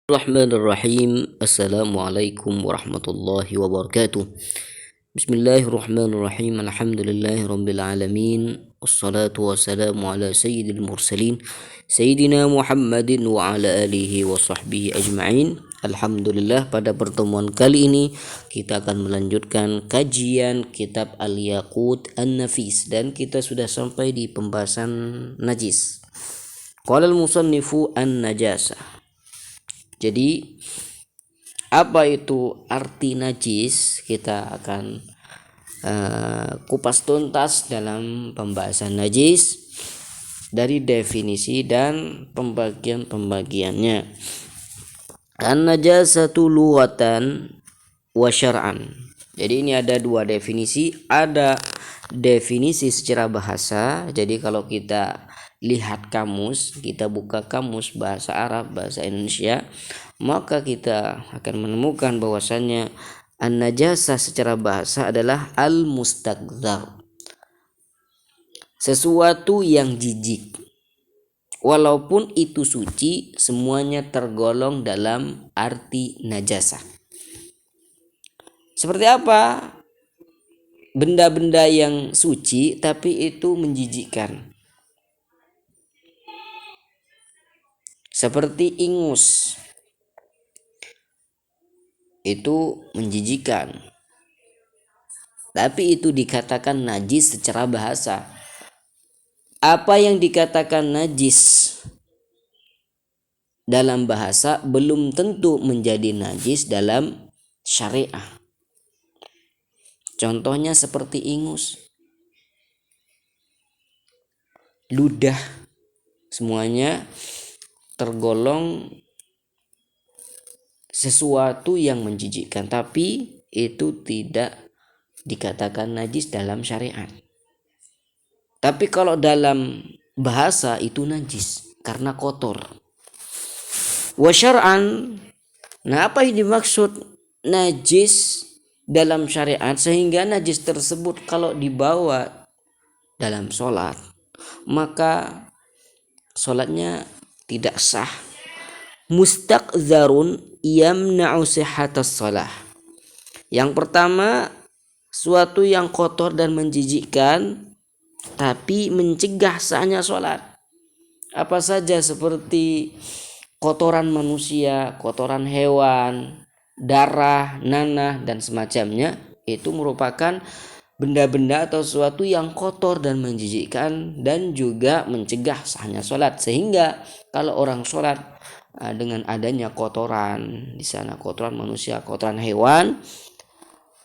Bismillahirrahmanirrahim. Assalamualaikum warahmatullahi wabarakatuh. Bismillahirrahmanirrahim. Alhamdulillahirabbil alamin. Wassalatu wassalamu ala sayyidil mursalin Sayyidina Muhammadin wa ala alihi wa sahbihi ajma'in. Alhamdulillah, pada pertemuan kali ini kita akan melanjutkan kajian kitab Al-Yaqut An-Nafis dan kita sudah sampai di pembahasan najis. Qala al-musannifu an-najasah. Jadi apa itu arti najis? Kita akan kupas tuntas dalam pembahasan najis dari definisi dan pembagian-pembagiannya. An-najasatu lughatan wa syar'an. Jadi ini ada dua definisi, ada definisi secara bahasa. Jadi kalau kita lihat kamus, kita buka kamus bahasa Arab, bahasa Indonesia, maka kita akan menemukan bahwasannya an-najasah secara bahasa adalah al-mustaqdzar, sesuatu yang jijik. Walaupun itu suci, semuanya tergolong dalam arti najasah. Seperti apa? Benda-benda yang suci tapi itu menjijikkan. Seperti ingus, itu menjijikan, tapi itu dikatakan najis secara bahasa. Apa yang dikatakan najis dalam bahasa belum tentu menjadi najis dalam syariah. Contohnya seperti ingus, ludah, semuanya tergolong sesuatu yang menjijikkan, tapi itu tidak dikatakan najis dalam syariat. Tapi kalau dalam bahasa itu najis karena kotor. Wa syar'an, nah apa yang dimaksud najis dalam syariat? Sehingga najis tersebut kalau dibawa dalam sholat, maka sholatnya tidak sah. Mustaqdzarun yamna'u sihhatas shalah. Yang pertama, suatu yang kotor dan menjijikkan tapi mencegah sahnya sholat. Apa saja? Seperti kotoran manusia, kotoran hewan, darah, nanah dan semacamnya, itu merupakan benda-benda atau sesuatu yang kotor dan menjijikkan dan juga mencegah sahnya sholat. Sehingga kalau orang sholat dengan adanya kotoran di sana, kotoran manusia, kotoran hewan,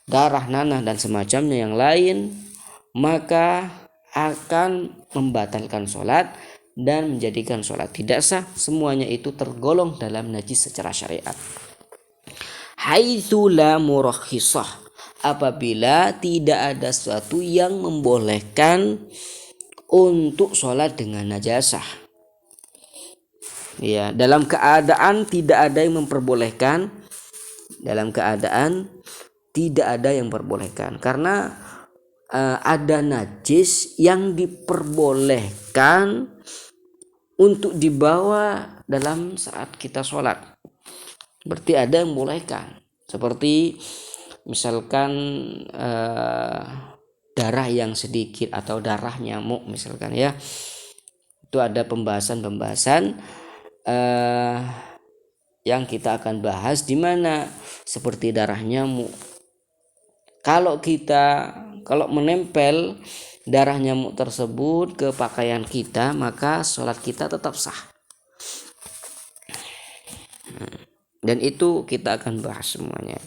darah, nanah dan semacamnya yang lain, maka akan membatalkan sholat dan menjadikan sholat tidak sah. Semuanya itu tergolong dalam najis secara syariat. Haitsu la murakhisah, apabila tidak ada sesuatu yang membolehkan untuk sholat dengan najasah. Ya, dalam keadaan tidak ada yang memperbolehkan, dalam keadaan tidak ada yang memperbolehkan, karena ada najis yang diperbolehkan untuk dibawa dalam saat kita sholat. Berarti ada yang membolehkan, seperti misalkan darah yang sedikit atau darah nyamuk misalkan, ya, itu ada pembahasan yang kita akan bahas, di mana seperti darah nyamuk, kalau menempel darah nyamuk tersebut ke pakaian kita, maka sholat kita tetap sah. Dan itu kita akan bahas semuanya.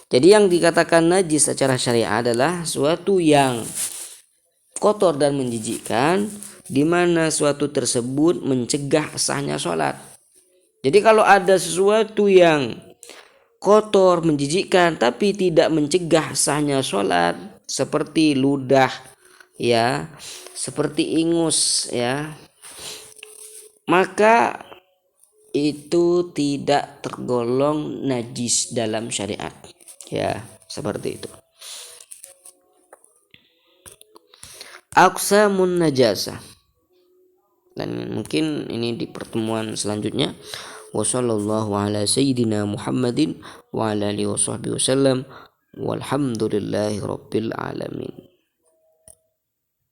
Jadi yang dikatakan najis secara syariah adalah suatu yang kotor dan menjijikkan, di mana suatu tersebut mencegah sahnya sholat. Jadi kalau ada sesuatu yang kotor, menjijikkan, tapi tidak mencegah sahnya sholat, seperti ludah, ya, seperti ingus, ya, maka itu tidak tergolong najis dalam syariat, ya, seperti itu. Aqsamun najasah, dan mungkin ini di pertemuan selanjutnya. Wa sallallahu ala sayyidina Muhammadin wa ala alihi wa sahbihi wasallam. Walhamdulillahi rabbil alamin.